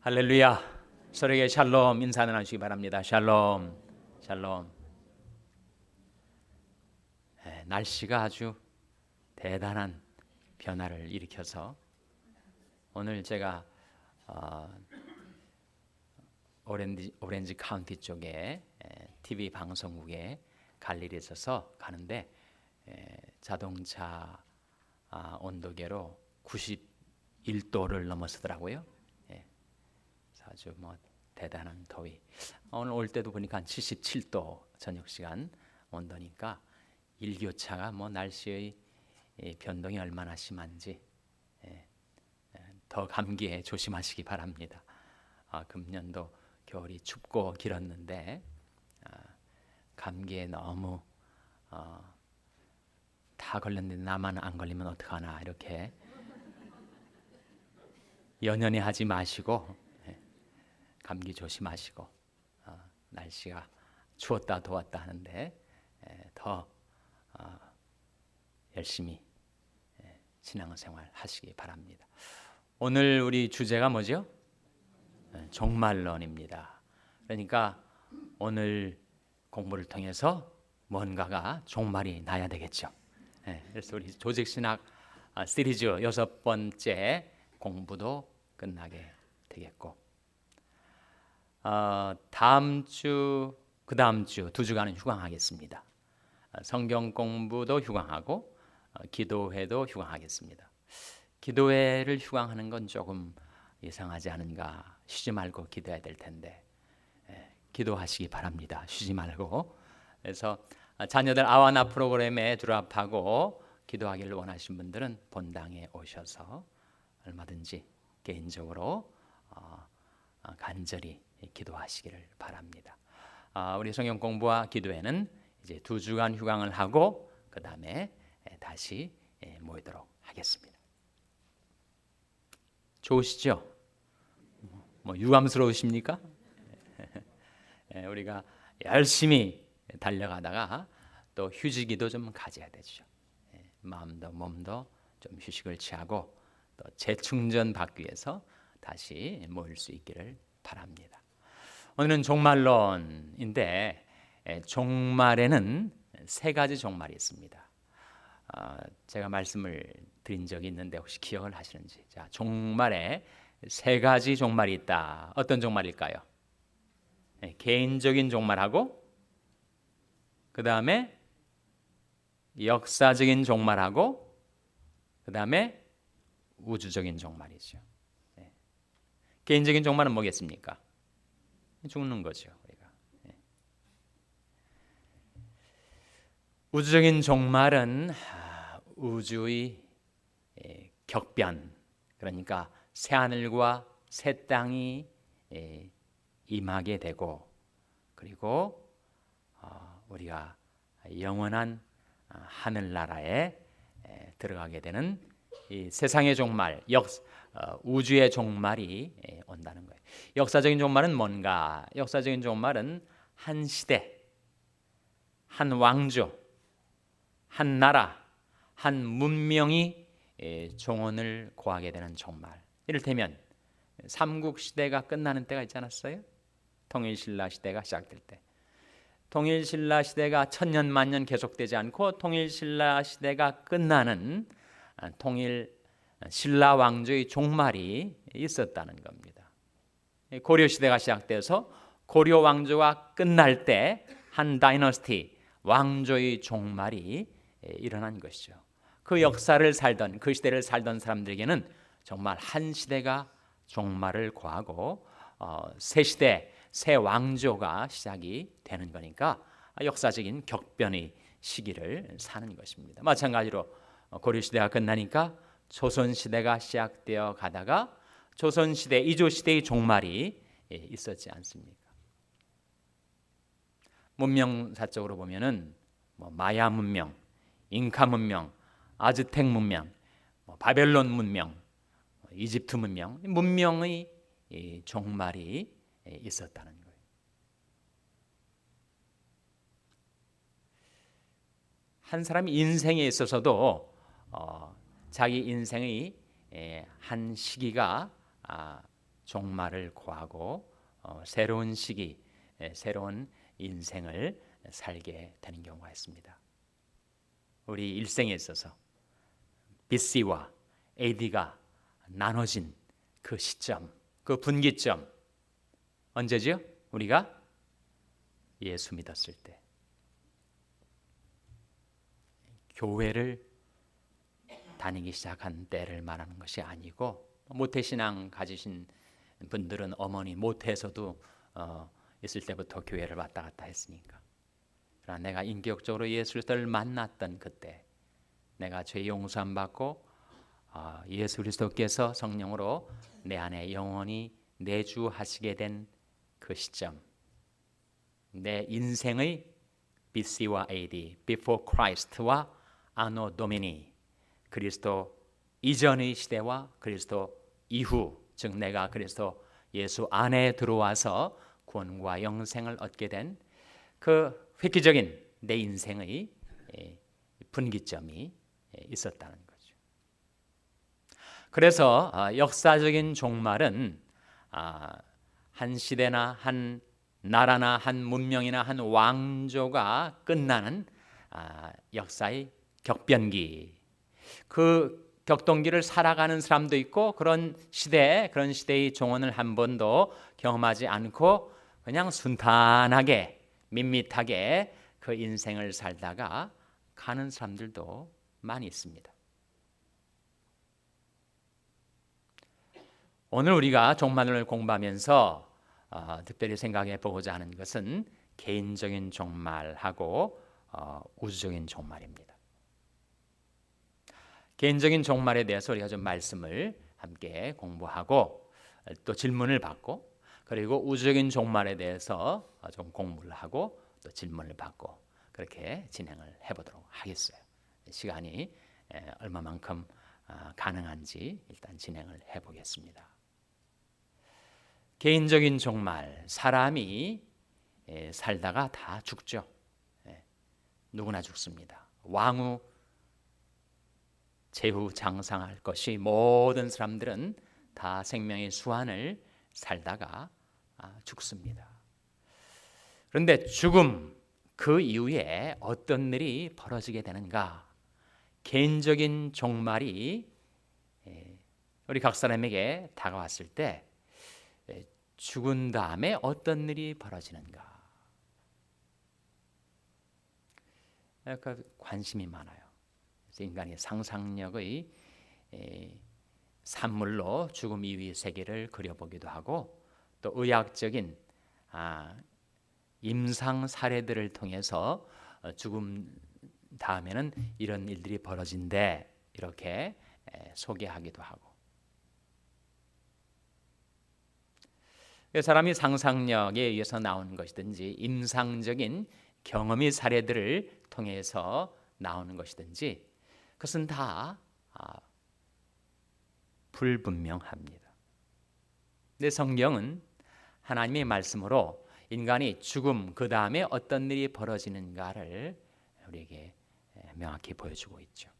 할렐루야. 서로에게 샬롬 인사 나누시기 바랍니다. 샬롬, 샬롬. 날씨가 아주 대단한 변화를 일으켜서 오늘 제가 오렌지 카운티 쪽에 TV 방송국에 갈 일이 있어서 가는데 자동차 온도계로 91도를 넘어서더라고요. 아주 대단한 더위. 오늘 올 때도 보니까 한 77도 저녁 시간 온도니까 일교차가 날씨의 변동이 얼마나 심한지 더 감기에 조심하시기 바랍니다. 금년도 겨울이 춥고 길었는데 감기에 너무 다 걸렸는데 나만 안 걸리면 어떡하나 이렇게 연연히 하지 마시고 감기 조심하시고 날씨가 추웠다 더웠다 하는데 더 열심히 신앙생활 하시기 바랍니다. 오늘 우리 주제가 뭐죠? 종말론입니다. 그러니까 오늘 공부를 통해서 뭔가가 종말이 나야 되겠죠. 그래서 우리 조직신학 시리즈 6번째 공부도 끝나게 되겠고 다음 주, 그 다음 주 2주간은 휴강하겠습니다. 성경 공부도 휴강하고 기도회도 휴강하겠습니다. 기도회를 휴강하는 건 조금 이상하지 않은가. 쉬지 말고 기도해야 될 텐데 기도하시기 바랍니다. 쉬지 말고. 그래서 자녀들 아와나 프로그램에 들어합하고 기도하기를 원하시는 분들은 본당에 오셔서 얼마든지 개인적으로 간절히 기도하시기를 바랍니다. 우리 성경 공부와 기도회는 이제 2주간 휴강을 하고 그 다음에 다시 모이도록 하겠습니다. 좋으시죠? 유감스러우십니까? 우리가 열심히 달려가다가 또 휴지기도 좀 가져야 되죠. 마음도 몸도 좀 휴식을 취하고 또 재충전 받기 위해서 다시 모일 수 있기를 바랍니다. 오늘은 종말론인데 종말에는 3가지 종말이 있습니다. 제가 말씀을 드린 적이 있는데 혹시 기억을 하시는지. 자, 종말에 3가지 종말이 있다. 어떤 종말일까요? 개인적인 종말하고 그 다음에 역사적인 종말하고 그 다음에 우주적인 종말이죠. 개인적인 종말은 뭐겠습니까? 죽는 거죠. 우리가. 우주적인 종말은 우주의 격변, 그러니까 새 하늘과 새 땅이 임하게 되고 그리고 우리가 영원한 하늘나라에 들어가게 되는 이 세상의 종말, 우주의 종말이 온다는 거예요. 역사적인 종말은 뭔가? 역사적인 종말은 한 시대, 한 왕조, 한 나라, 한 문명이 종언을 고하게 되는 종말. 이를테면 삼국시대가 끝나는 때가 있지 않았어요? 통일신라 시대가 시작될 때. 통일신라 시대가 천년 만년 계속되지 않고 통일신라 시대가 끝나는 통일신라 왕조의 종말이 있었다는 겁니다. 고려시대가 시작돼서 고려 왕조가 끝날 때 한 다이너스티, 왕조의 종말이 일어난 것이죠. 그 역사를 살던, 그 시대를 살던 사람들에게는 정말 한 시대가 종말을 고하고 새 시대, 새 왕조가 시작이 되는 거니까 역사적인 격변의 시기를 사는 것입니다. 마찬가지로 고려시대가 끝나니까 조선시대가 시작되어 가다가 조선시대, 이조시대의 종말이 있었지 않습니까? 문명사적으로 보면은 마야 문명, 잉카 문명, 아즈텍 문명, 바벨론 문명, 이집트 문명, 문명의 종말이 있었다는 거예요. 한 사람이 인생에 있어서도 자기 인생의 한 시기가 종말을 고하고 새로운 시기, 새로운 인생을 살게 되는 경우가 있습니다. 우리 일생에 있어서 BC와 AD가 나눠진 그 시점, 그 분기점 언제죠? 우리가 예수 믿었을 때, 교회를 다니기 시작한 때를 말하는 것이 아니고, 모태신앙 가지신 분들은 어머니 모태에서도 있을 때부터 교회를 왔다 갔다 했으니까. 그러나 내가 인격적으로 예수 그리스도를 만났던 그때, 내가 죄 용서함 받고 예수 그리스도께서 성령으로 내 안에 영원히 내주하시게 된 그 시점, 내 인생의 BC와 AD, Before Christ와 Anno Domini, 그리스도 이전의 시대와 그리스도 이후, 즉 내가 그리스도 예수 안에 들어와서 구원과 영생을 얻게 된 그 획기적인 내 인생의 분기점이 있었다는 거죠. 그래서 역사적인 종말은 한 시대나 한 나라나 한 문명이나 한 왕조가 끝나는 역사의 격변기, 그 격동기를 살아가는 사람도 있고, 그런 시대의 종언을 한 번도 경험하지 않고 그냥 순탄하게 밋밋하게 그 인생을 살다가 가는 사람들도 많이 있습니다. 오늘 우리가 종말론을 공부하면서 특별히 생각해 보고자 하는 것은 개인적인 종말하고 우주적인 종말입니다. 개인적인 종말에 대해서 우리가 좀 말씀을 함께 공부하고 또 질문을 받고, 그리고 우주적인 종말에 대해서 좀 공부를 하고 또 질문을 받고, 그렇게 진행을 해보도록 하겠어요. 시간이 얼마만큼 가능한지 일단 진행을 해보겠습니다. 개인적인 종말, 사람이 살다가 다 죽죠. 누구나 죽습니다. 왕후 제후 장상할 것이 모든 사람들은 다 생명의 수완을 살다가 죽습니다. 그런데 죽음 그 이후에 어떤 일이 벌어지게 되는가? 개인적인 종말이 우리 각 사람에게 다가왔을 때 죽은 다음에 어떤 일이 벌어지는가? 관심이 많아요. 그래서 인간의 상상력의 산물로 죽음 이후의 세계를 그려보기도 하고, 또 의학적인 임상 사례들을 통해서 죽음 다음에는 이런 일들이 벌어진대, 이렇게 소개하기도 하고. 사람이 상상력에 의해서 나오는 것이든지 임상적인 경험의 사례들을 통해서 나오는 것이든지, 그것은 다 불분명합니다. 근데 성경은 하나님의 말씀으로 인간이 죽음 그 다음에 어떤 일이 벌어지는가를 우리에게 명확히 보여주고 있죠.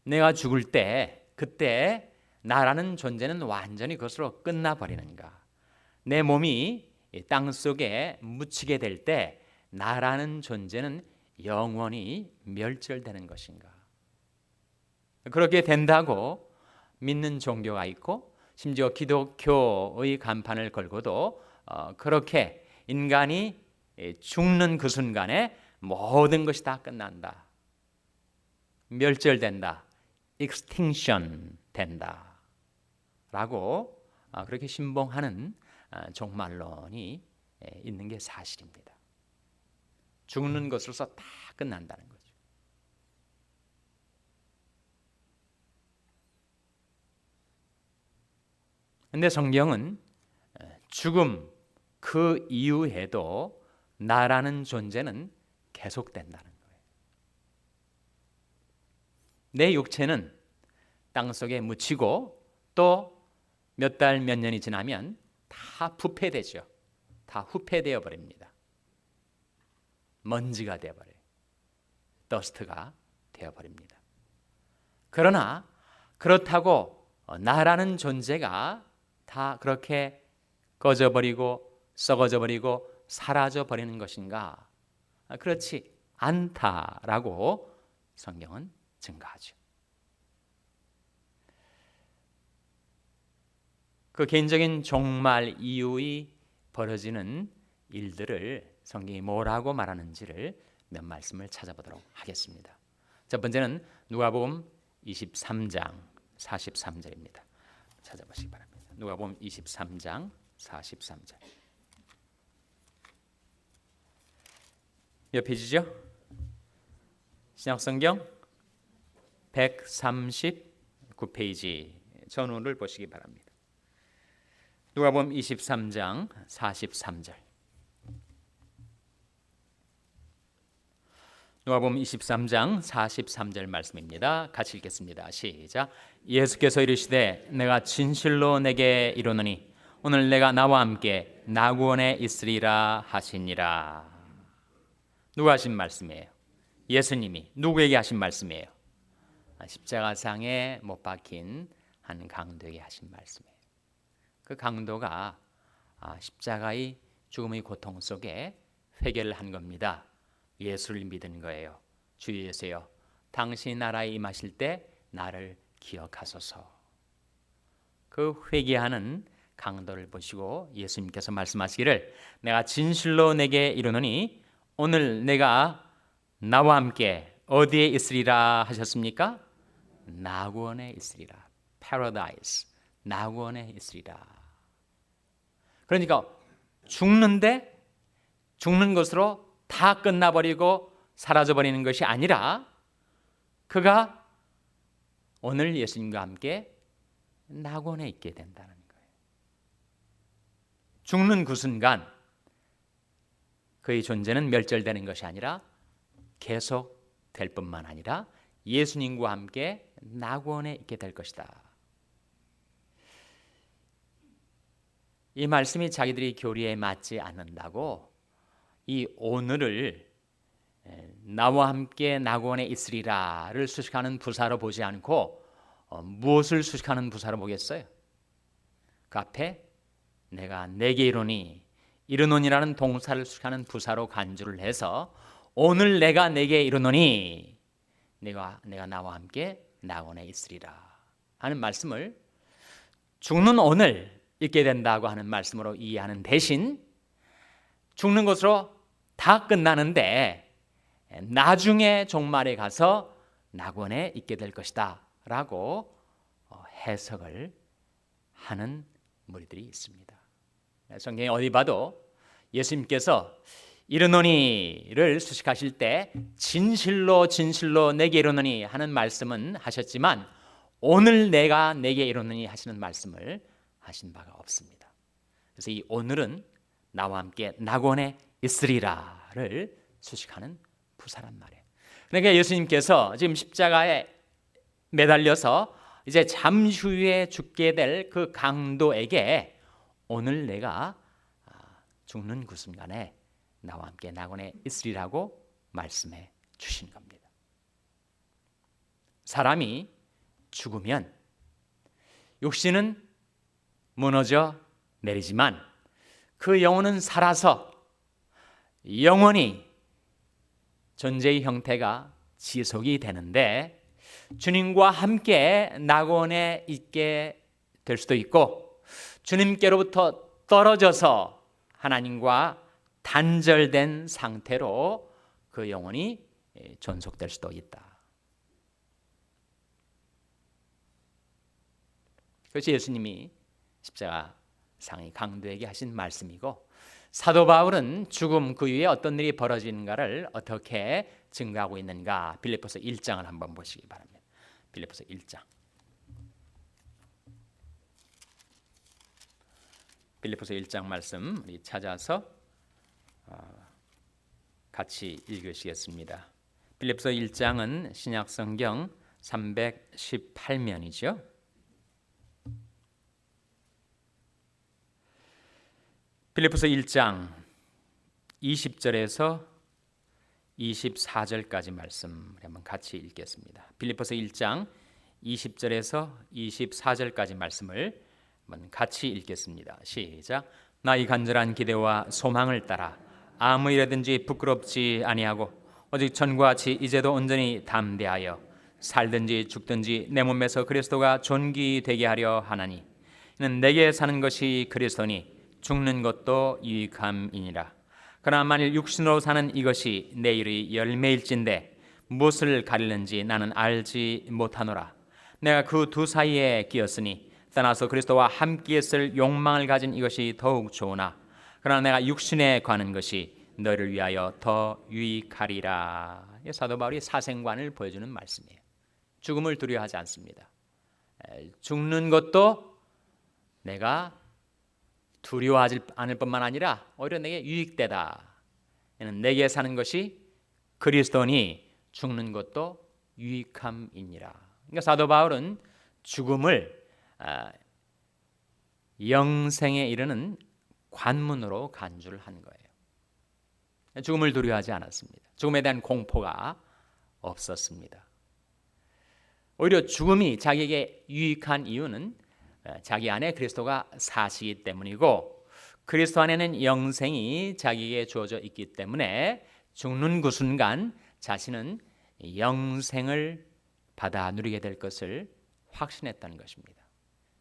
내가 죽을 때, 그때 나라는 존재는 완전히 그것으로 끝나버리는가? 내 몸이 땅 속에 묻히게 될 때 나라는 존재는 영원히 멸절되는 것인가? 그렇게 된다고 믿는 종교가 있고, 심지어 기독교의 간판을 걸고도 그렇게 인간이 죽는 그 순간에 모든 것이 다 끝난다, 멸절된다, extinction 된다 라고 그렇게 신봉하는 종말론이 있는 게 사실입니다. 죽는 것으로서 다 끝난다는 거죠. 그런데 성경은 죽음 그 이후에도 나라는 존재는 계속된다는 거예요. 내 육체는 땅 속에 묻히고 또 몇 달, 몇 년이 지나면 다 부패되죠. 다 후패되어 버립니다. 먼지가 되어버려요. 더스트가 되어버립니다. 그러나 그렇다고 나라는 존재가 다 그렇게 꺼져버리고 썩어져 버리고 사라져 버리는 것인가? 그렇지 않다라고 성경은 증거하죠. 그 개인적인 종말 이후에 벌어지는 일들을 성경이 뭐라고 말하는지를 몇 말씀을 찾아보도록 하겠습니다. 첫 번째는 누가복음 23장 43절입니다. 찾아보시기 바랍니다. 누가복음 23장 43절. 몇 페이지죠? 신약성경 139페이지 전원을 보시기 바랍니다. 누가복음 23장 43절. 누가복음 23장 43절 말씀입니다. 같이 읽겠습니다. 시작. 예수께서 이르시되 내가 진실로 내게 이르노니 오늘 내가 나와 함께 나구원에 있으리라 하시니라. 누가 하신 말씀이에요? 예수님이 누구에게 하신 말씀이에요? 십자가상에 못 박힌 한 강도에게 하신 말씀이에요. 그 강도가 십자가의 죽음의 고통 속에 회개를 한 겁니다. 예수를 믿은 거예요. 주 예수여, 당신 나라에 임하실 때 나를 기억하소서. 그 회개하는 강도를 보시고 예수님께서 말씀하시기를 내가 진실로 내게 이르노니 오늘 내가 나와 함께 어디에 있으리라 하셨습니까? 나구원에 있으리라. Paradise. 나구원에 있으리라. 그러니까 죽는데 죽는 것으로 다 끝나버리고 사라져버리는 것이 아니라 그가 오늘 예수님과 함께 낙원에 있게 된다는 거예요. 죽는 그 순간 그의 존재는 멸절되는 것이 아니라 계속 될 뿐만 아니라 예수님과 함께 낙원에 있게 될 것이다. 이 말씀이 자기들이 교리에 맞지 않는다고 이 오늘을 나와 함께 낙원에 있으리라를 수식하는 부사로 보지 않고 무엇을 수식하는 부사로 보겠어요? 그 앞에 내가 내게 이르노니라는 동사를 수식하는 부사로 간주를 해서 오늘 내가 내게 이르노니 내가 나와 함께 낙원에 있으리라 하는 말씀을 죽는 오늘 있게 된다고 하는 말씀으로 이해하는 대신 죽는 것으로 다 끝나는데 나중에 종말에 가서 낙원에 있게 될 것이다 라고 해석을 하는 무리들이 있습니다. 성경에 어디 봐도 예수님께서 이르노니를 수식하실 때 진실로 내게 이르노니 하는 말씀은 하셨지만 오늘 내가 내게 이르노니 하시는 말씀을 하신 바가 없습니다. 그래서 이 오늘은 나와 함께 낙원에 있으리라를 수식하는 부사란 말이에요. 그러니까 예수님께서 지금 십자가에 매달려서 이제 잠시 후에 죽게 될 그 강도에게 오늘 내가 죽는 그 순간에 나와 함께 낙원에 있으리라고 말씀해 주신 겁니다. 사람이 죽으면 육신은 무너져 내리지만 그 영혼은 살아서 영원히 존재의 형태가 지속이 되는데 주님과 함께 낙원에 있게 될 수도 있고 주님께로부터 떨어져서 하나님과 단절된 상태로 그 영혼이 존속될 수도 있다. 그것이 예수님이 십자가 상의 강도에게 하신 말씀이고 사도 바울은 죽음 그 이후에 어떤 일이 벌어지는가를 어떻게 증거하고 있는가 빌립보서 1장을 한번 보시기 바랍니다. 빌립보서 1장. 빌립보서 1장 말씀 우리 찾아서 같이 읽으시겠습니다. 빌립보서 1장은 신약성경 318면이죠. 빌립보서 1장 20절에서 24절까지 말씀 한번 같이 읽겠습니다. 빌립보서 1장 20절에서 24절까지 말씀을 한번 같이 읽겠습니다. 시작. 나의 간절한 기대와 소망을 따라 아무 일에든지 부끄럽지 아니하고 오직 전과 같이 이제도 온전히 담대하여 살든지 죽든지 내 몸에서 그리스도가 존귀되게 하려 하나니 이는 내게 사는 것이 그리스도니 죽는 것도 유익함이니라. 그러나 만일 육신으로 사는 이것이 내일의 열매일진데 무엇을 가리는지 나는 알지 못하노라. 내가 그 두 사이에 끼었으니 떠나서 그리스도와 함께 있을 욕망을 가진 이것이 더욱 좋으나 그러나 내가 육신에 관한 것이 너를 위하여 더 유익하리라. 사도 바울이 사생관을 보여주는 말씀이에요. 죽음을 두려워하지 않습니다. 죽는 것도 내가 두려워하지 않을 뿐만 아니라 오히려 내게 유익되다. 내게 사는 것이 그리스도니 죽는 것도 유익함이니라. 그러니까 사도 바울은 죽음을 영생에 이르는 관문으로 간주를 한 거예요. 죽음을 두려워하지 않았습니다. 죽음에 대한 공포가 없었습니다. 오히려 죽음이 자기에게 유익한 이유는 자기 안에 그리스도가 사시기 때문이고 그리스도 안에는 영생이 자기에게 주어져 있기 때문에 죽는 그 순간 자신은 영생을 받아 누리게 될 것을 확신했다는 것입니다.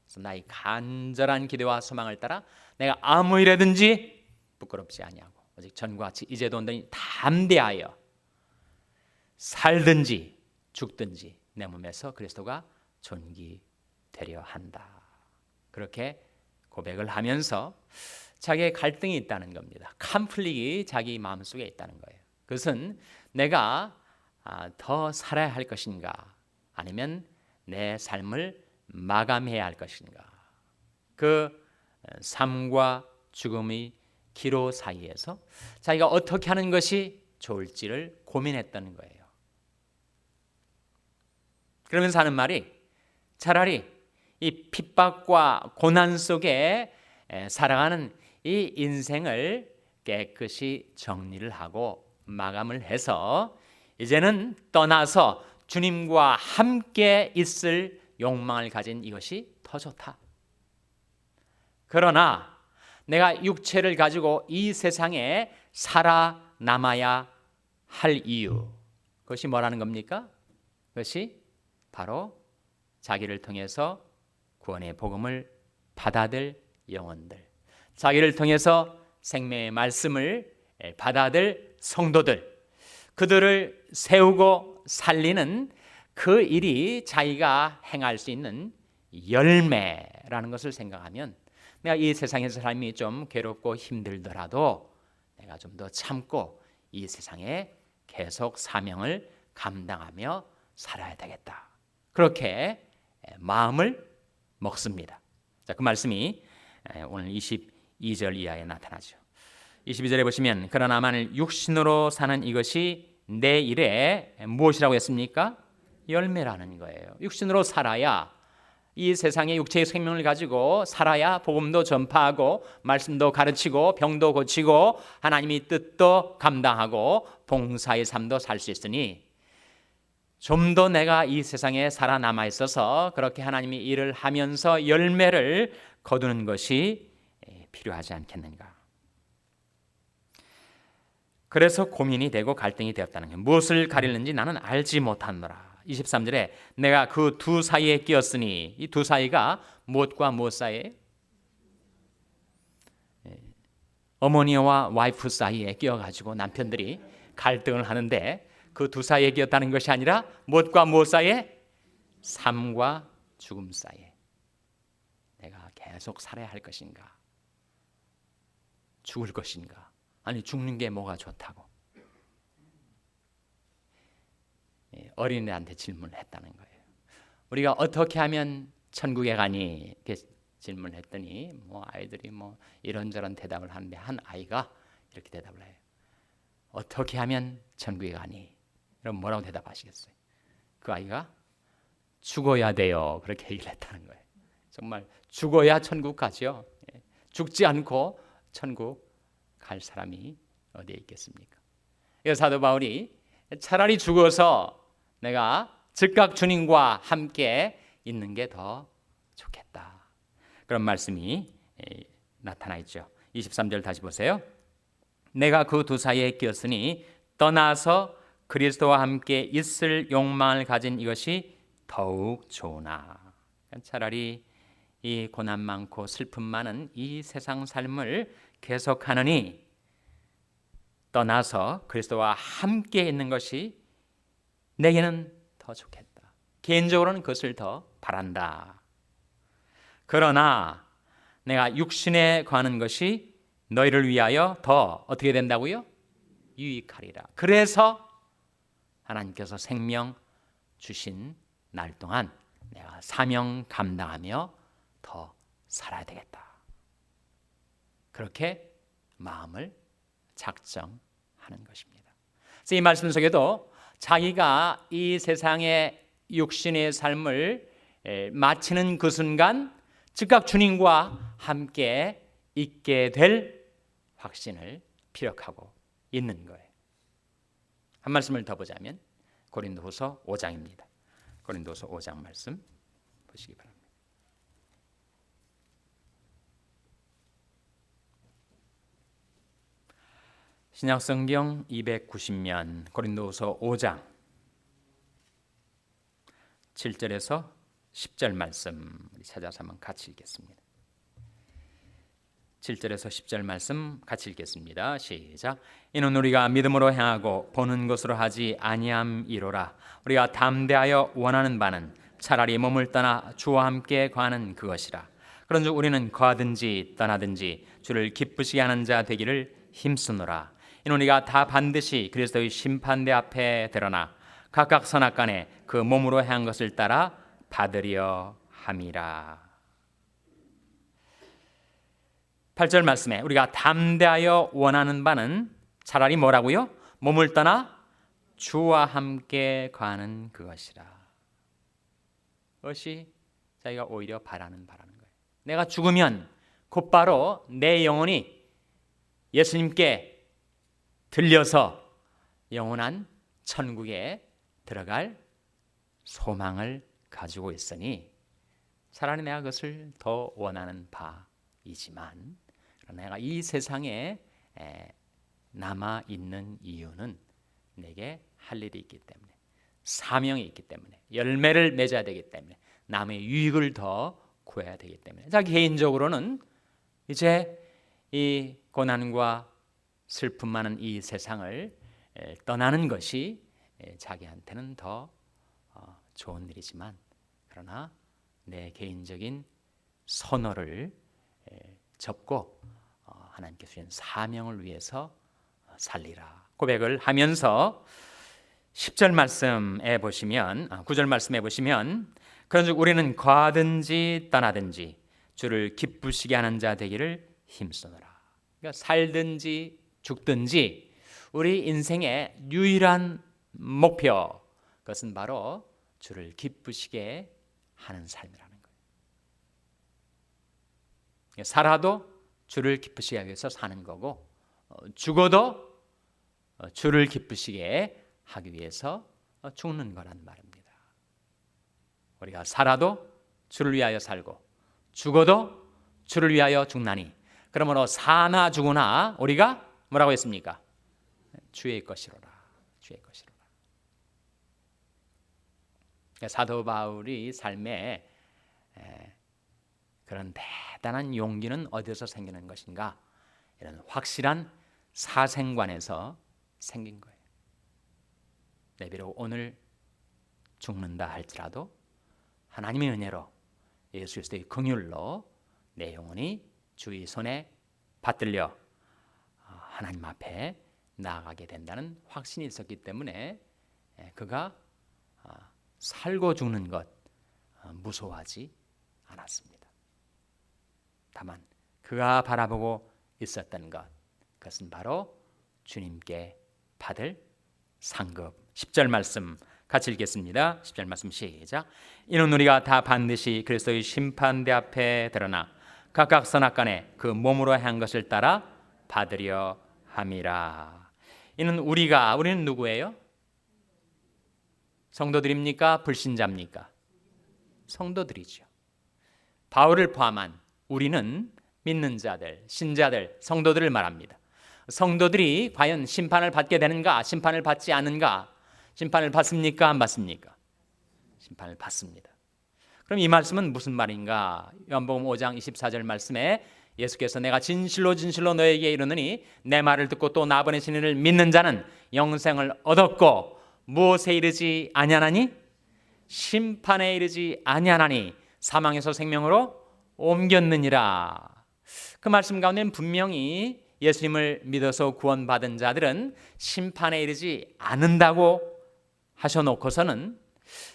그래서 나의 간절한 기대와 소망을 따라 내가 아무 일에든지 부끄럽지 아니하고 오직 전과 같이 이제도 온전히 담대하여 살든지 죽든지 내 몸에서 그리스도가 존귀되려 한다. 그렇게 고백을 하면서 자기의 갈등이 있다는 겁니다. 컨플릭이 자기 마음속에 있다는 거예요. 그것은 내가 더 살아야 할 것인가 아니면 내 삶을 마감해야 할 것인가. 그 삶과 죽음의 기로 사이에서 자기가 어떻게 하는 것이 좋을지를 고민했다는 거예요. 그러면서 하는 말이 차라리 이 핍박과 고난 속에 살아가는 이 인생을 깨끗이 정리를 하고 마감을 해서 이제는 떠나서 주님과 함께 있을 욕망을 가진 이것이 더 좋다. 그러나 내가 육체를 가지고 이 세상에 살아남아야 할 이유, 그것이 뭐라는 겁니까? 그것이 바로 자기를 통해서 구원의 복음을 받아들 영혼들, 자기를 통해서 생명의 말씀을 받아들 성도들, 그들을 세우고 살리는 그 일이 자기가 행할 수 있는 열매라는 것을 생각하면 내가 이 세상에서 삶이 좀 괴롭고 힘들더라도 내가 좀 더 참고 이 세상에 계속 사명을 감당하며 살아야 되겠다. 그렇게 마음을 먹습니다. 자, 그 말씀이 오늘 22절 이하에 나타나죠. 22절에 보시면 그러나 만일 육신으로 사는 이것이 내 일에 무엇이라고 했습니까? 열매라는 거예요. 육신으로 살아야 이 세상의 육체의 생명을 가지고 살아야 복음도 전파하고 말씀도 가르치고 병도 고치고 하나님의 뜻도 감당하고 봉사의 삶도 살 수 있으니 좀 더 내가 이 세상에 살아남아 있어서 그렇게 하나님의 일을 하면서 열매를 거두는 것이 필요하지 않겠는가. 그래서 고민이 되고 갈등이 되었다는 거예요. 무엇을 가리는지 나는 알지 못하노라. 23절에 내가 그 두 사이에 끼었으니 이 두 사이가 무엇과 무엇 사이에? 어머니와 와이프 사이에 끼어가지고 남편들이 갈등을 하는데 그 두 사이에 끼었다는 것이 아니라 무엇과 무엇 사이에? 삶과 죽음 사이에 내가 계속 살아야 할 것인가? 죽을 것인가? 아니 죽는 게 뭐가 좋다고 어린애한테 질문을 했다는 거예요. 우리가 어떻게 하면 천국에 가니? 이렇게 질문을 했더니 아이들이 이런저런 대답을 하는데 한 아이가 이렇게 대답을 해요. 어떻게 하면 천국에 가니? 그럼 뭐라고 대답하시겠어요? 그 아이가 죽어야 돼요. 그렇게 얘기를 했다는 거예요. 정말 죽어야 천국 가죠. 죽지 않고 천국 갈 사람이 어디에 있겠습니까? 그래서 사도 바울이 차라리 죽어서 내가 즉각 주님과 함께 있는 게 더 좋겠다. 그런 말씀이 나타나 있죠. 23절 다시 보세요. 내가 그 두 사이에 끼었으니 떠나서 그리스도와 함께 있을 욕망을 가진 이것이 더욱 좋으나. 차라리 이 고난 많고 슬픔 많은 이 세상 삶을 계속하느니 떠나서 그리스도와 함께 있는 것이 내게는 더 좋겠다. 개인적으로는 그것을 더 바란다. 그러나 내가 육신에 관한 것이 너희를 위하여 더 어떻게 된다고요? 유익하리라. 그래서 하나님께서 생명 주신 날 동안 내가 사명 감당하며 더 살아야 되겠다. 그렇게 마음을 작정하는 것입니다. 그래서 이 말씀 속에도 자기가 이 세상의 육신의 삶을 마치는 그 순간 즉각 주님과 함께 있게 될 확신을 피력하고 있는 거예요. 한 말씀을 더 보자면 고린도후서 5장입니다. 고린도후서 5장 말씀 보시기 바랍니다. 신약성경 290면 고린도후서 5장 7절에서 10절 말씀 찾아서 한번 같이 읽겠습니다. 7절에서 10절 말씀 같이 읽겠습니다. 시작. 이는 우리가 믿음으로 행하고 보는 것으로 하지 아니함이로라. 우리가 담대하여 원하는 바는 차라리 몸을 떠나 주와 함께 거하는 그것이라. 그런즉 우리는 거하든지 떠나든지 주를 기쁘시게 하는 자 되기를 힘쓰노라. 이는 우리가 다 반드시 그리스도의 심판대 앞에 드러나 각각 선악간에 그 몸으로 행한 것을 따라 받으려 함이라. 8절 말씀에 우리가 담대하여 원하는 바는 차라리 뭐라고요? 몸을 떠나 주와 함께 거하는 그것이라. 그것이 자기가 오히려 바라는 거예요. 내가 죽으면 곧바로 내 영혼이 예수님께 들려서 영원한 천국에 들어갈 소망을 가지고 있으니 차라리 내가 그것을 더 원하는 바이지만 내가 이 세상에 남아 있는 이유는 내게 할 일이 있기 때문에, 사명이 있기 때문에, 열매를 맺어야 되기 때문에, 남의 유익을 더 구해야 되기 때문에, 자기 개인적으로는 이제 이 고난과 슬픔 많은 이 세상을 떠나는 것이 자기한테는 더 좋은 일이지만, 그러나 내 개인적인 선호를 접고 하나님께 주신 사명을 위해서 살리라 고백을 하면서 10절 말씀에 보시면 9절 말씀에 보시면 그런즉 우리는 거하든지 떠나든지 주를 기쁘시게 하는 자 되기를 힘쓰노라. 그러니까 살든지 죽든지 우리 인생의 유일한 목표, 그것은 바로 주를 기쁘시게 하는 삶이라는 거예요. 살아도 주를 기쁘시게 하기 위해서 사는 거고, 죽어도 주를 기쁘시게 하기 위해서 죽는 거란 말입니다. 우리가 살아도 주를 위하여 살고 죽어도 주를 위하여 죽나니, 그러므로 사나 죽으나 우리가 뭐라고 했습니까? 주의 것이로라. 주의 것이로라. 사도 바울이 삶에 그런 대단한 용기는 어디서 생기는 것인가? 이런 확실한 사생관에서 생긴 거예요. 비록 오늘 죽는다 할지라도 하나님의 은혜로 예수 그리스도의 긍휼로 내 영혼이 주의 손에 받들려 하나님 앞에 나아가게 된다는 확신이 있었기 때문에 그가 살고 죽는 것 무서워하지 않았습니다. 다만 그가 바라보고 있었던 것, 그것은 바로 주님께 받을 상급. 10절 말씀 같이 읽겠습니다. 10절 말씀 시작. 이는 우리가 다 반드시 그리스도의 심판대 앞에 드러나 각각 선악간에 그 몸으로 한 것을 따라 받으려 함이라. 이는 우리는 누구예요? 성도들입니까? 불신자입니까? 성도들이죠. 바울을 포함한 우리는 믿는 자들, 신자들, 성도들을 말합니다. 성도들이 과연 심판을 받게 되는가? 심판을 받지 않는가? 심판을 받습니까? 안 받습니까? 심판을 받습니다. 그럼 이 말씀은 무슨 말인가? 요한복음 5장 24절 말씀에 예수께서 내가 진실로 진실로 너에게 이르노니 내 말을 듣고 또 나 보내신 이를 믿는 자는 영생을 얻었고 무엇에 이르지 아니하나니? 심판에 이르지 아니하나니 사망에서 생명으로 옮겼느니라. 그 말씀 가운데는 분명히 예수님을 믿어서 구원받은 자들은 심판에 이르지 않는다고 하셔놓고서는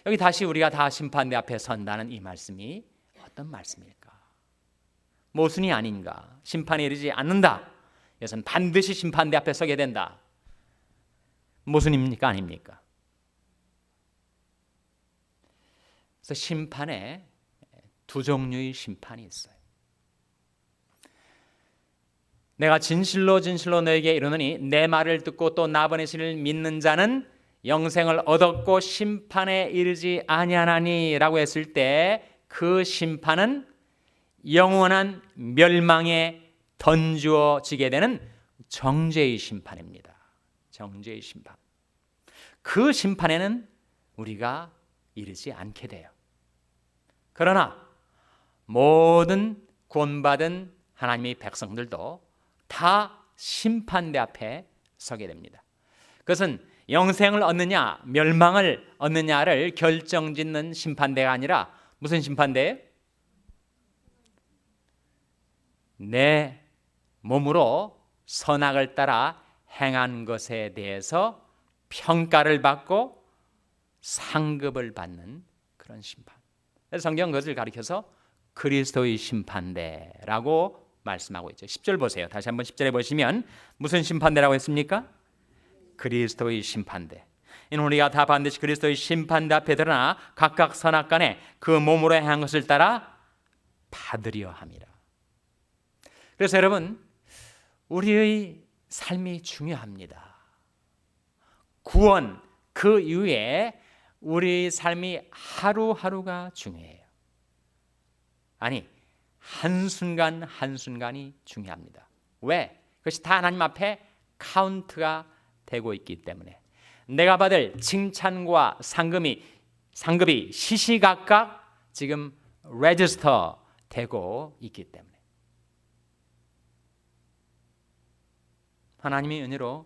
여기 다시 우리가 다 심판대 앞에 선다는 이 말씀이 어떤 말씀일까? 모순이 아닌가? 심판에 이르지 않는다. 이것은 반드시 심판대 앞에 서게 된다. 모순입니까? 아닙니까? 그래서 심판에 두 종류의 심판이 있어요. 내가 진실로 진실로 너에게 이르노니 내 말을 듣고 또 나 보내신 이를 믿는 자는 영생을 얻었고 심판에 이르지 아니하나니라고 했을 때 그 심판은 영원한 멸망에 던주어지게 되는 정죄의 심판입니다. 정죄의 심판. 그 심판에는 우리가 이르지 않게 돼요. 그러나 모든 구원받은 하나님의 백성들도 다 심판대 앞에 서게 됩니다. 그것은 영생을 얻느냐 멸망을 얻느냐를 결정짓는 심판대가 아니라 무슨 심판대예요? 내 몸으로 선악을 따라 행한 것에 대해서 평가를 받고 상급을 받는 그런 심판. 그래서 성경은 그것을 가리켜서 그리스도의 심판대라고 말씀하고 있죠. 10절 보세요. 다시 한번 10절에 보시면 무슨 심판대라고 했습니까? 그리스도의 심판대. 이는 우리가 다 반드시 그리스도의 심판대 앞에 드러나 각각 선악간에 그 몸으로 행한 것을 따라 받으려 함이라. 그래서 여러분, 우리의 삶이 중요합니다. 구원 그 이후에 우리의 삶이 하루하루가 중요해요. 아니, 한순간 한순간이 중요합니다. 왜? 그것이 다 하나님 앞에 카운트가 되고 있기 때문에 내가 받을 칭찬과 상급이 시시각각 지금 레지스터 되고 있기 때문에 하나님의 은혜로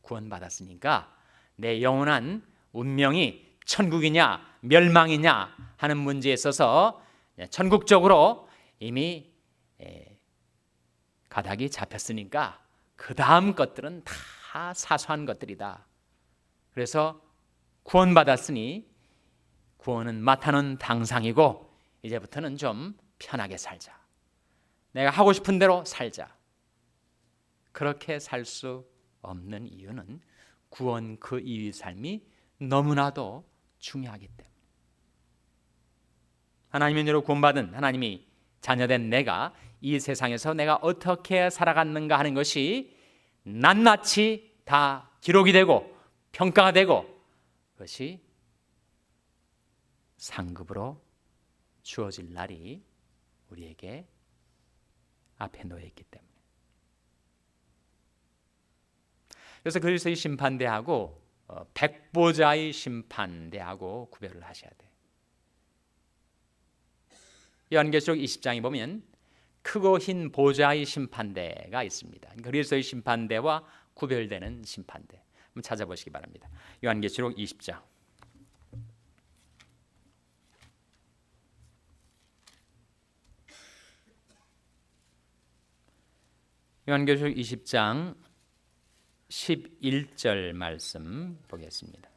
구원받았으니까 내 영원한 운명이 천국이냐 멸망이냐 하는 문제에 있어서 천국적으로 이미 가닥이 잡혔으니까 그 다음 것들은 다 사소한 것들이다. 그래서 구원받았으니 구원은 맡아놓은 당상이고 이제부터는 좀 편하게 살자. 내가 하고 싶은 대로 살자. 그렇게 살 수 없는 이유는 구원 그 이후의 삶이 너무나도 중요하기 때문에 하나님의 은혜로 구원받은 하나님이 자녀된 내가 이 세상에서 내가 어떻게 살아갔는가 하는 것이 낱낱이 다 기록이 되고 평가가 되고 그것이 상급으로 주어질 날이 우리에게 앞에 놓여 있기 때문에 그래서 그리스도의 심판대하고 백보자의 심판대하고 구별을 하셔야 돼요. 요한계시록 20장에 보면 크고 흰 보좌의 심판대가 있습니다. 그리스도의 심판대와 구별되는 심판대. 한번 찾아보시기 바랍니다. 요한계시록 20장. 요한계시록 20장 11절 말씀 보겠습니다.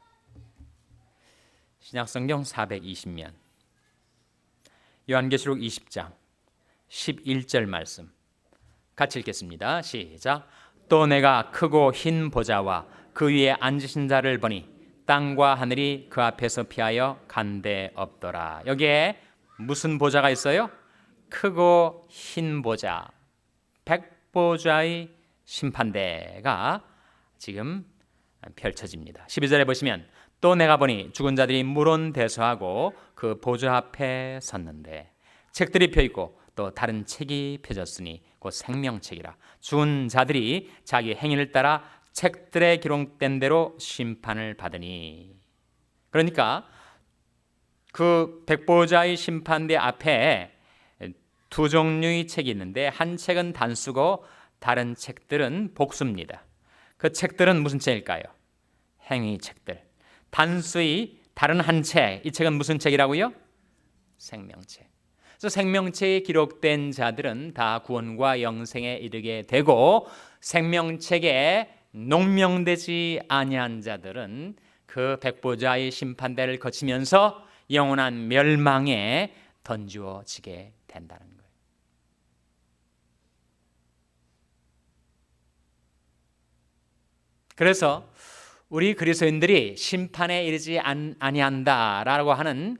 신약성경 420면 요한계시록 20장 11절 말씀 같이 읽겠습니다. 시작. 또 내가 크고 흰 보좌와 그 위에 앉으신 자를 보니 땅과 하늘이 그 앞에서 피하여 간데 없더라. 여기에 무슨 보좌가 있어요? 크고 흰 보좌, 백보좌의 심판대가 지금 펼쳐집니다. 12절에 보시면 또 내가 보니 죽은 자들이 물론대소하고 그 보좌 앞에 섰는데 책들이 펴있고 또 다른 책이 펴졌으니 곧 생명책이라. 죽은 자들이 자기 행위를 따라 책들에 기록된 대로 심판을 받으니. 그러니까 그 백보자의 심판대 앞에 두 종류의 책이 있는데 한 책은 단수고 다른 책들은 복수입니다. 그 책들은 무슨 책일까요? 행위 책들. 단수의 다른 한 책, 이 책은 무슨 책이라고요? 생명책. 그래서 생명책에 기록된 자들은 다 구원과 영생에 이르게 되고, 생명책에 농명되지 아니한 자들은 그 백보자의 심판대를 거치면서 영원한 멸망에 던지워지게 된다는 거예요. 그래서 우리 그리스도인들이 심판에 이르지 아니한다라고 하는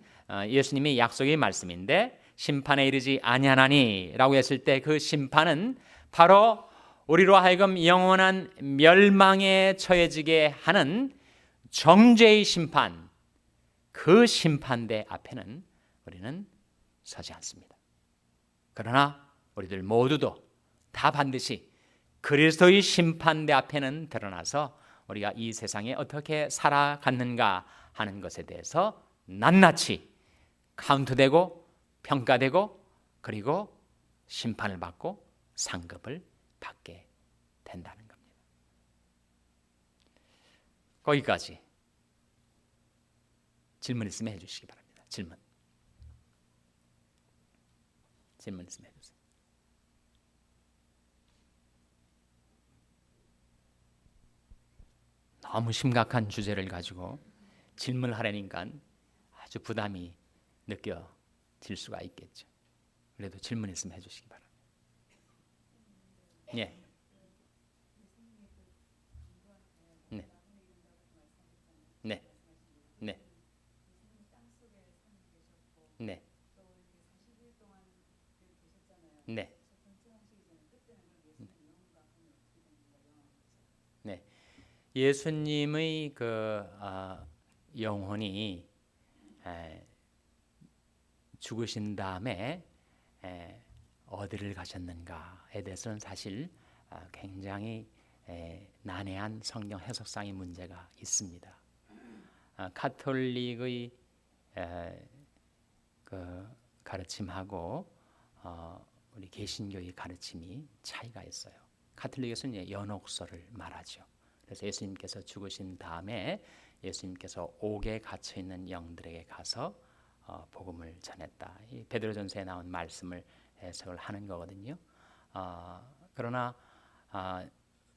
예수님의 약속의 말씀인데, 심판에 이르지 아니하나니라고 했을 때 그 심판은 바로 우리로 하여금 영원한 멸망에 처해지게 하는 정죄의 심판, 그 심판대 앞에는 우리는 서지 않습니다. 그러나 우리들 모두도 다 반드시 그리스도의 심판대 앞에는 드러나서 우리가 이 세상에 어떻게 살아갔는가 하는 것에 대해서 낱낱이 카운트되고 평가되고, 그리고 심판을 받고 상급을 받게 된다는 겁니다. 거기까지 질문 있으면 해주시기 바랍니다. 질문 있으면 해주세요. 너무 심각한 주제를 가지고 질문을 하려니까 아주 부담이 느껴질 수가 있겠죠. 그래도 질문 있으면 해주시기 바랍니다. 예. 네. 네. 네. 네. 네. 네. 예수님의 영혼이 죽으신 다음에 어디를 가셨는가에 대해서는 사실 굉장히 난해한 성경 해석상의 문제가 있습니다. 카톨릭의 그 가르침하고 우리 개신교의 가르침이 차이가 있어요. 카톨릭에서는 이제 연옥소를 말하죠. 그래서 예수님께서 죽으신 다음에 예수님께서 옥에 갇혀 있는 영들에게 가서 복음을 전했다. 이 베드로전서에 나온 말씀을 해석을 하는 거거든요. 그러나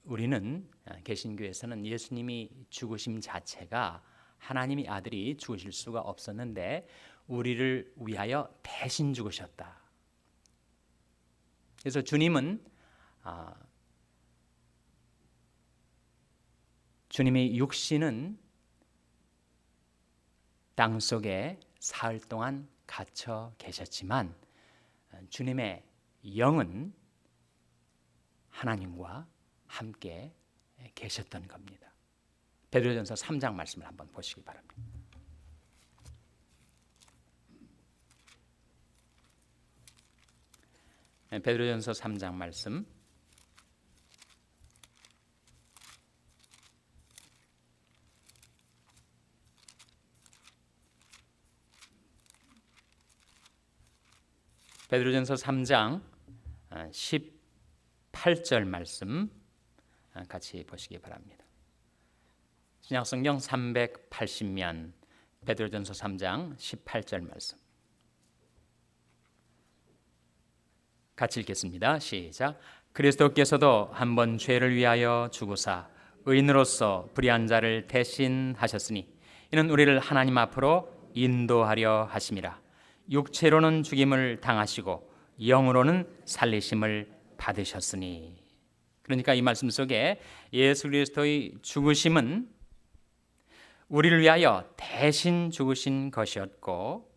우리는 개신교에서는 예수님이 죽으심 자체가 하나님의 아들이 죽으실 수가 없었는데 우리를 위하여 대신 죽으셨다. 그래서 주님은 주님의 육신은 땅속에 사흘 동안 갇혀 계셨지만 주님의 영은 하나님과 함께 계셨던 겁니다. 베드로전서 3장 말씀을 한번 보시기 바랍니다. 베드로전서 3장 말씀 베드로전서 3장 18절 말씀 같이 보시기 바랍니다. 신약성경 380면 베드로전서 3장 18절 말씀 같이 읽겠습니다. 시작. 그리스도께서도 한번 죄를 위하여 죽으사 의인으로서 불의한 자를 대신하셨으니 이는 우리를 하나님 앞으로 인도하려 하심이라. 육체로는 죽임을 당하시고 영으로는 살리심을 받으셨으니. 그러니까 이 말씀 속에 예수 그리스도의 죽으심은 우리를 위하여 대신 죽으신 것이었고,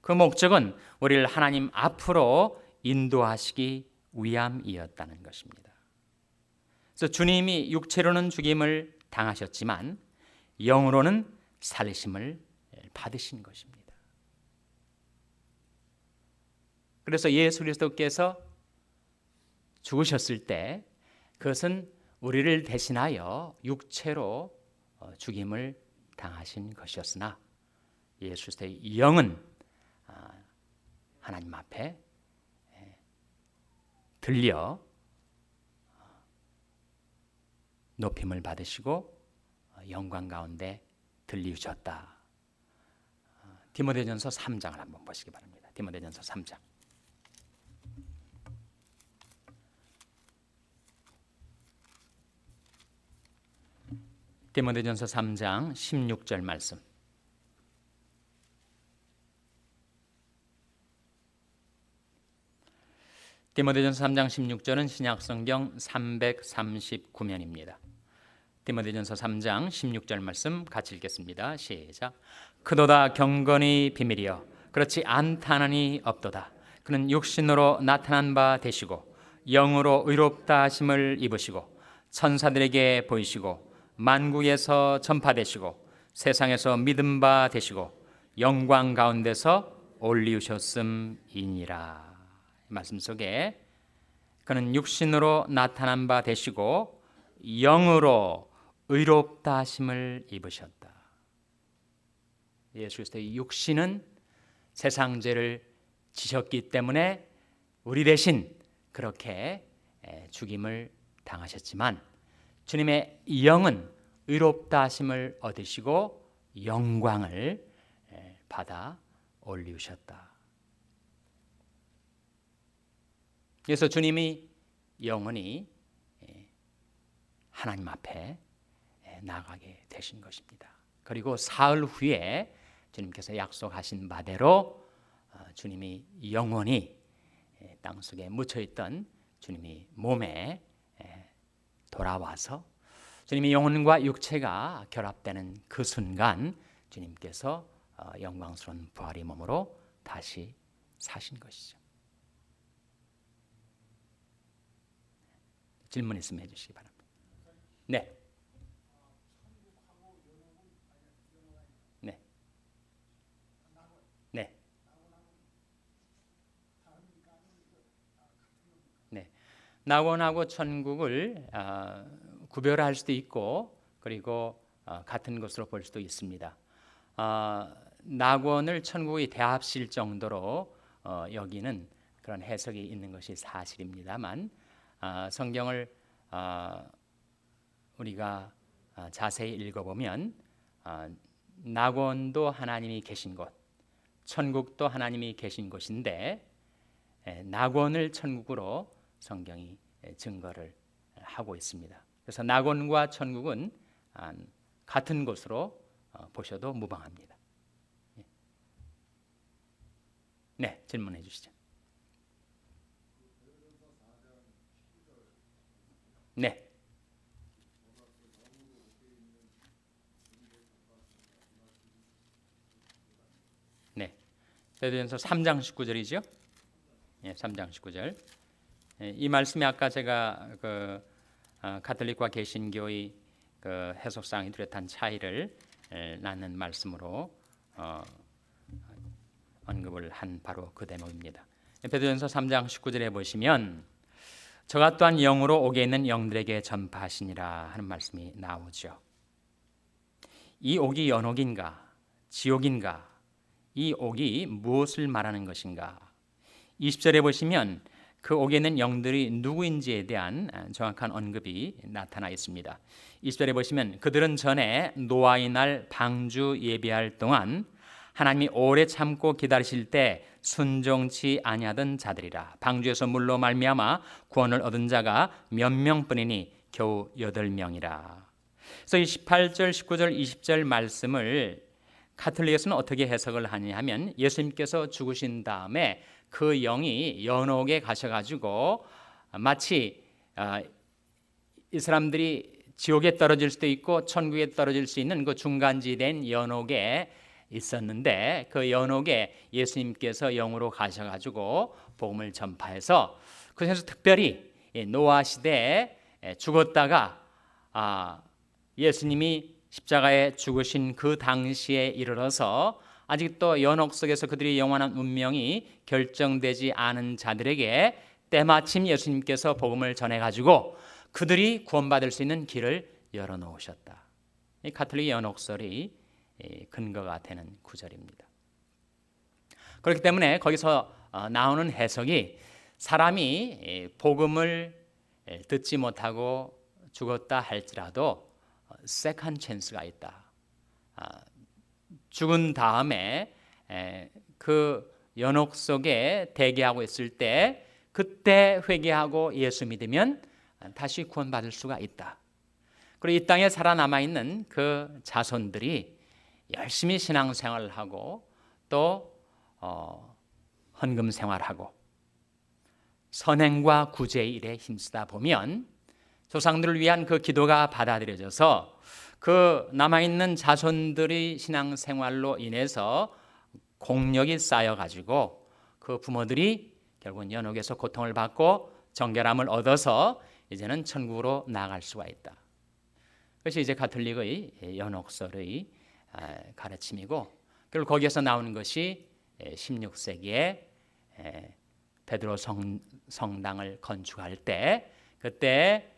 그 목적은 우리를 하나님 앞으로 인도하시기 위함이었다는 것입니다. 그래서 주님이 육체로는 죽임을 당하셨지만 영으로는 살리심을 받으신 것입니다. 그래서 예수 그리스도께서 죽으셨을 때 그것은 우리를 대신하여 육체로 죽임을 당하신 것이었으나 예수 그리스도의 영은 하나님 앞에 들려 높임을 받으시고 영광 가운데 들리셨다. 디모데전서 3장을 한번 보시기 바랍니다. 디모데전서 3장. 디모데전서 3장 16절 말씀. 디모데전서 3장 16절은 신약성경 339면입니다. 디모데전서 3장 16절 말씀 같이 읽겠습니다. 시작. 그도다 경건이 비밀이여 그렇지 않다느니 없도다. 그는 육신으로 나타난 바 되시고 영으로 의롭다 하심을 입으시고 천사들에게 보이시고 만국에서 전파되시고 세상에서 믿음 바 되시고 영광 가운데서 올리우셨음이니라. 말씀 속에 그는 육신으로 나타난 바 되시고 영으로 의롭다 하심을 입으셨다. 예수 그리스도의 육신은 세상 죄를 지셨기 때문에 우리 대신 그렇게 죽임을 당하셨지만 주님의 영은 의롭다 하심을 얻으시고 영광을 받아 올리우셨다. 그래서 주님이 영원히 하나님 앞에 나가게 되신 것입니다. 그리고 사흘 후에 주님께서 약속하신 바대로 주님이 영원히 땅속에 묻혀있던 주님이 몸에 돌아와서 주님이 영혼과 육체가 결합되는 그 순간 주님께서 영광스러운 부활의 몸으로 다시 사신 것이죠. 질문 있으면 해주시기 바랍니다. 네. 네. 네. 네. 낙원하고 천국을 구별할 수도 있고 그리고 같은 것으로 볼 수도 있습니다. 낙원을 천국이 대합실 정도로 여기는 그런 해석이 있는 것이 사실입니다만 성경을 우리가 자세히 읽어보면 낙원도 하나님이 계신 곳, 천국도 하나님이 계신 곳인데 낙원을 천국으로 성경이 증거를 하고 있습니다. 그래서 낙원과 천국은 같은 곳으로 보셔도 무방합니다. 네, 질문해 주시죠. 네. 네. 베드로전서 3장 19절이죠. 예, 3장 19절. 이 말씀이 아까 제가 가톨릭과 개신교의 그 해석상이 뚜렷한 차이를 낳는 말씀으로 언급을 한 바로 그 대목입니다. 베드로전서 3장 19절에 보시면 저가 또한 영으로 옥에 있는 영들에게 전파하시니라 하는 말씀이 나오죠. 이 옥이 연옥인가 지옥인가, 이 옥이 무엇을 말하는 것인가. 20절에 보시면 그 옥에 있는 영들이 누구인지에 대한 정확한 언급이 나타나 있습니다. 20절에 보시면 그들은 전에 노아의 날 방주 예비할 동안 하나님이 오래 참고 기다리실 때 순종치 아니하던 자들이라. 방주에서 물로 말미암아 구원을 얻은 자가 몇 명뿐이니 겨우 8명이라. 그래서 이 18절, 19절, 20절 말씀을 가톨릭에서는 어떻게 해석을 하냐 하면 예수님께서 죽으신 다음에 그 영이 연옥에 가셔가지고 마치 이 사람들이 지옥에 떨어질 수도 있고 천국에 떨어질 수 있는 그 중간지대인 연옥에 있었는데 그 연옥에 예수님께서 영으로 가셔가지고 복음을 전파해서 그래서 특별히 노아 시대에 죽었다가 예수님이 십자가에 죽으신 그 당시에 이르러서 아직도 연옥 속에서 그들의 영원한 운명이 결정되지 않은 자들에게 때마침 예수님께서 복음을 전해가지고 그들이 구원받을 수 있는 길을 열어놓으셨다. 이 가톨릭 연옥설이 근거가 되는 구절입니다. 그렇기 때문에 거기서 나오는 해석이 사람이 복음을 듣지 못하고 죽었다 할지라도 세컨드 찬스가 있다. 죽은 다음에 그 연옥 속에 대기하고 있을 때 그때 회개하고 예수 믿으면 다시 구원받을 수가 있다. 그리고 이 땅에 살아남아 있는 그 자손들이 열심히 신앙생활을 하고 또 헌금 생활하고 선행과 구제의 일에 힘쓰다 보면 조상들을 위한 그 기도가 받아들여져서 그 남아있는 자손들의 신앙생활로 인해서 공력이 쌓여가지고 그 부모들이 결국은 연옥에서 고통을 받고 정결함을 얻어서 이제는 천국으로 나아갈 수가 있다. 그것이 이제 가톨릭의 연옥설의 가르침이고, 그리고 거기에서 나오는 것이 16세기에 베드로 성당을 건축할 때 그때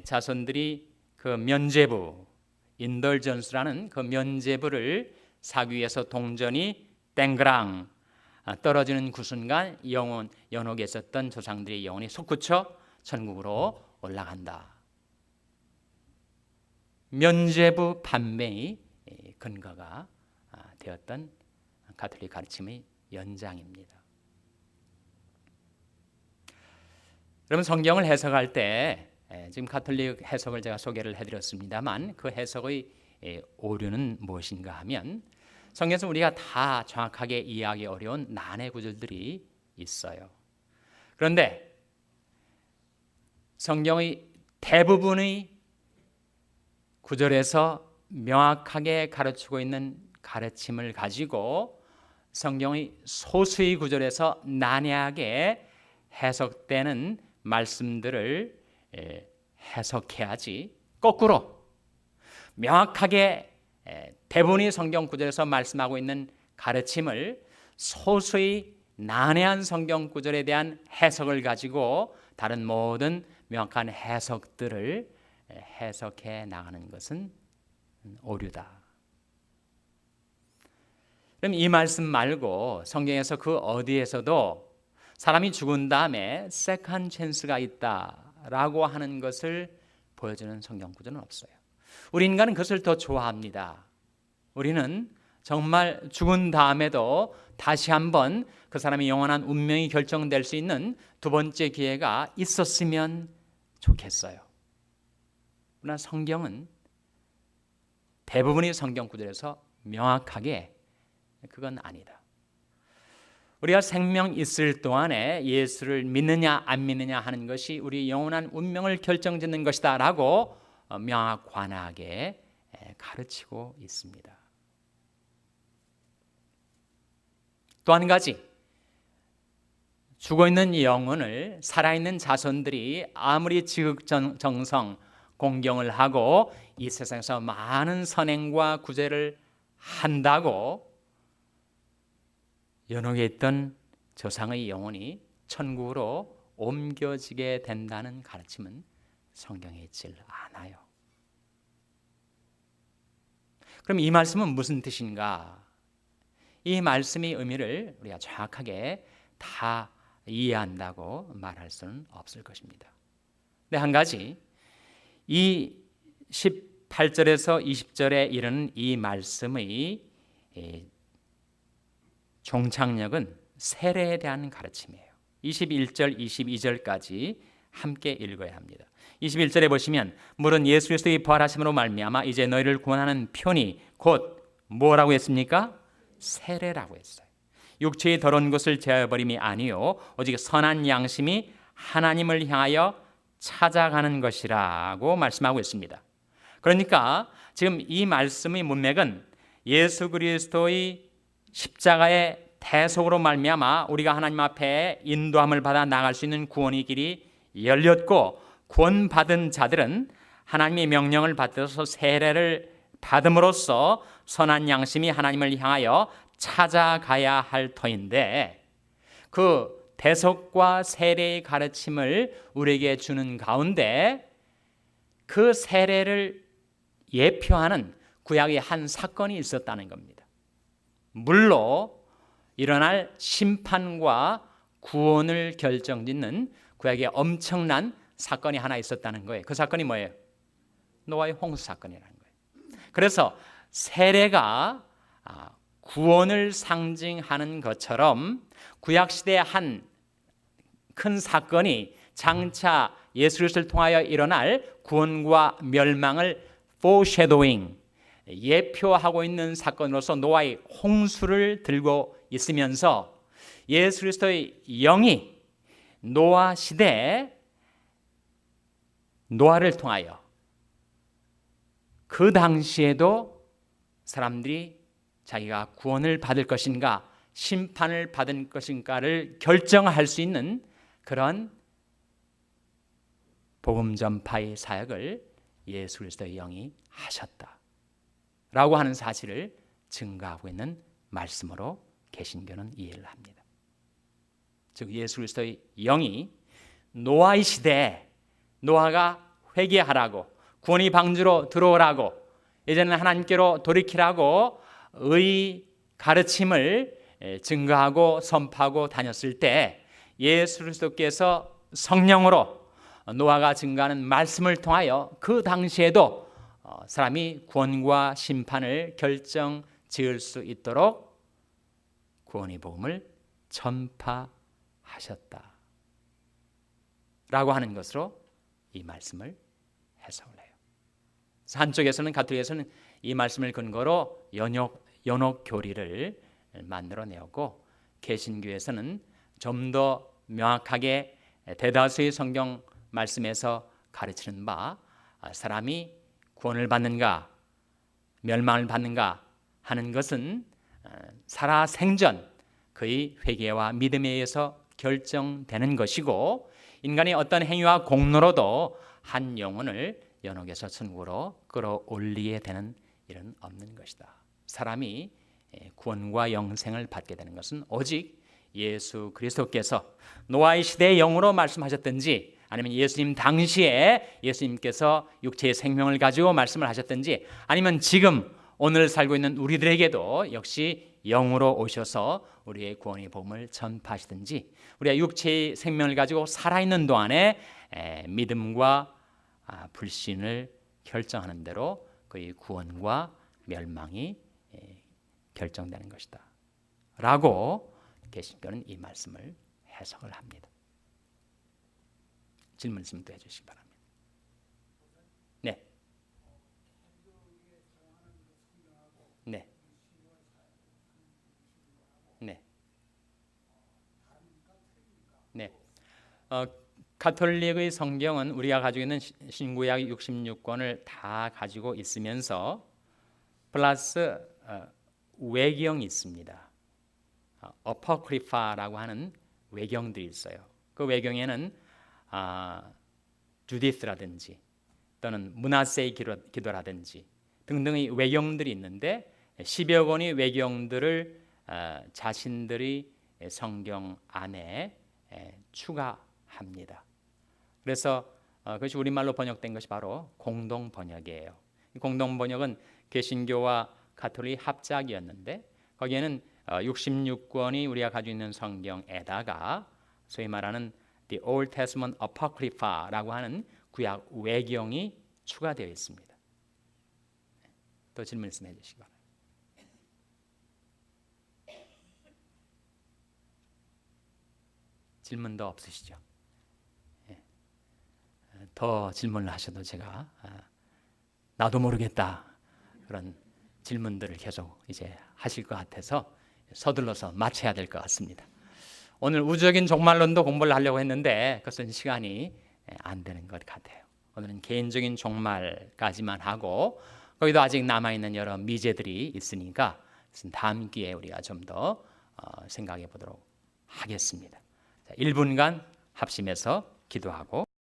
자손들이 그 면죄부 인덜전스라는 그 면죄부를 사기 위해서 동전이 땡그랑 떨어지는 그 순간 연옥에 있었던 조상들의 영혼이 솟구쳐 천국으로 올라간다. 면죄부 판매의 근거가 되었던 가톨릭 가르침의 연장입니다. 여러분, 성경을 해석할 때 지금 가톨릭 해석을 제가 소개를 해드렸습니다만 그 해석의 오류는 무엇인가 하면 성경에서 우리가 다 정확하게 이해하기 어려운 난해 구절들이 있어요. 그런데 성경의 대부분의 구절에서 명확하게 가르치고 있는 가르침을 가지고 성경의 소수의 구절에서 난해하게 해석되는 말씀들을 해석해야지, 거꾸로 명확하게 대부분의 성경 구절에서 말씀하고 있는 가르침을 소수의 난해한 성경 구절에 대한 해석을 가지고 다른 모든 명확한 해석들을 해석해 나가는 것은 오류다. 그럼 이 말씀 말고 성경에서 그 어디에서도 사람이 죽은 다음에 세컨드 찬스가 있다라고 하는 것을 보여주는 성경 구절은 없어요. 우리 인간은 그것을 더 좋아합니다. 우리는 정말 죽은 다음에도 다시 한번 그 사람의 영원한 운명이 결정될 수 있는 두 번째 기회가 있었으면 좋겠어요. 그러나 성경은 대부분의 성경 구절에서 명확하게 그건 아니다. 우리가 생명 있을 동안에 예수를 믿느냐 안 믿느냐 하는 것이 우리 영원한 운명을 결정짓는 것이다 라고 명확하게 가르치고 있습니다. 또 한 가지, 죽어있는 영혼을 살아있는 자손들이 아무리 지극정성 공경을 하고 이 세상에서 많은 선행과 구제를 한다고 연옥에 있던 조상의 영혼이 천국으로 옮겨지게 된다는 가르침은 성경에 있질 않아요. 그럼 이 말씀은 무슨 뜻인가? 이 말씀의 의미를 우리가 정확하게 다 이해한다고 말할 수는 없을 것입니다. 근데 한 가지, 이 18절에서 20절에 이르는 이 말씀의 종착역은 세례에 대한 가르침이에요. 21절, 22절까지 함께 읽어야 합니다. 21절에 보시면 물은 예수 그리스도의 부활하심으로 말미암아 이제 너희를 구원하는 편이 곧 뭐라고 했습니까? 세례라고 했어요. 육체의 더러운 것을 제어버림이 아니요 오직 선한 양심이 하나님을 향하여 찾아가는 것이라고 말씀하고 있습니다. 그러니까 지금 이 말씀의 문맥은 예수 그리스도의 십자가의 대속으로 말미암아 우리가 하나님 앞에 인도함을 받아 나갈 수 있는 구원의 길이 열렸고 구원받은 자들은 하나님의 명령을 받아서 세례를 받음으로써 선한 양심이 하나님을 향하여 찾아가야 할 터인데, 그 대속과 세례의 가르침을 우리에게 주는 가운데 그 세례를 예표하는 구약의 한 사건이 있었다는 겁니다. 물로 일어날 심판과 구원을 결정짓는 구약의 엄청난 사건이 하나 있었다는 거예요. 그 사건이 뭐예요? 노아의 홍수 사건이라는 거예요. 그래서 세례가 구원을 상징하는 것처럼 구약시대의 한 큰 사건이 장차 예수 그리스도를 통하여 일어날 구원과 멸망을 foreshadowing, 예표하고 있는 사건으로서 노아의 홍수를 들고 있으면서 예수 그리스도의 영이 노아 시대에 노아를 통하여 그 당시에도 사람들이 자기가 구원을 받을 것인가 심판을 받을 것인가를 결정할 수 있는 그런 복음 전파의 사역을 예수 그리스도의 영이 하셨다라고 하는 사실을 증거하고 있는 말씀으로 개신교는 이해를 합니다. 즉 예수 그리스도의 영이 노아의 시대에 노아가 회개하라고 구원의 방주로 들어오라고 이제는 하나님께로 돌이키라고 의 가르침을 증거하고 선포하고 다녔을 때 예수 그리스도께서 성령으로 노아가 증거하는 말씀을 통하여 그 당시에도 사람이 구원과 심판을 결정 지을 수 있도록 구원의 복음을 전파하셨다 라고 하는 것으로 이 말씀을 해석을 해요. 한쪽에서는 가톨릭에서는 이 말씀을 근거로 연옥 교리를 만들어내었고 개신교에서는 좀 더 명확하게 대다수의 성경 말씀에서 가르치는 바 사람이 구원을 받는가 멸망을 받는가 하는 것은 살아생전 그의 회개와 믿음에 의해서 결정되는 것이고 인간의 어떤 행위와 공로로도 한 영혼을 연옥에서 천국으로 끌어올리게 되는 일은 없는 것이다. 사람이 구원과 영생을 받게 되는 것은 오직 예수 그리스도께서 노아의 시대의 영으로 말씀하셨든지 아니면 예수님 당시에 예수님께서 육체의 생명을 가지고 말씀을 하셨든지 아니면 지금 오늘 살고 있는 우리들에게도 역시 영으로 오셔서 우리의 구원의 복음을 전파하시든지 우리가 육체의 생명을 가지고 살아있는 동안에 믿음과 불신을 결정하는 대로 그의 구원과 멸망이 결정되는 것이다 라고 개신교는 이 말씀을 해석을 합니다. 질문 있으면 또 해주시기 바랍니다. 네. 네. 네. 네. 가톨릭의 성경은 우리가 가지고 있는 신구약 66권을 다 가지고 있으면서 플러스 외경이 있습니다. 어퍼크리파라고 하는 외경들이 있어요. 그 외경에는 주디스라든지 또는 므낫세의 기도라든지 등등의 외경들이 있는데 10여 권의 외경들을 자신들의 성경 안에 추가합니다. 그래서 그것이 우리말로 번역된 것이 바로 공동 번역이에요. 공동 번역은 개신교와 가톨릭 합작이었는데 거기에는 66권이 우리가 가지고 있는 성경에다가 소위 말하는 The Old Testament Apocrypha라고 하는 구약 외경이 추가되어 있습니다. 또 질문 있으면 해주시기 바랍니다. 질문도 없으시죠? 더 질문을 하셔도 제가 나도 모르겠다 그런 질문들을 계속 이제 하실 것 같아서 서둘러서 마쳐야 될 것 같습니다. 오늘 우주적인 종말론도 공부를 하려고 했는데 그것은 시간이 안 되는 것 같아요. 오늘은 개인적인 종말까지만 하고 거기도 아직 남아있는 여러 미제들이 있으니까 다음 기회에 우리가 좀 더 생각해 보도록 하겠습니다. 1분간 합심해서 기도하고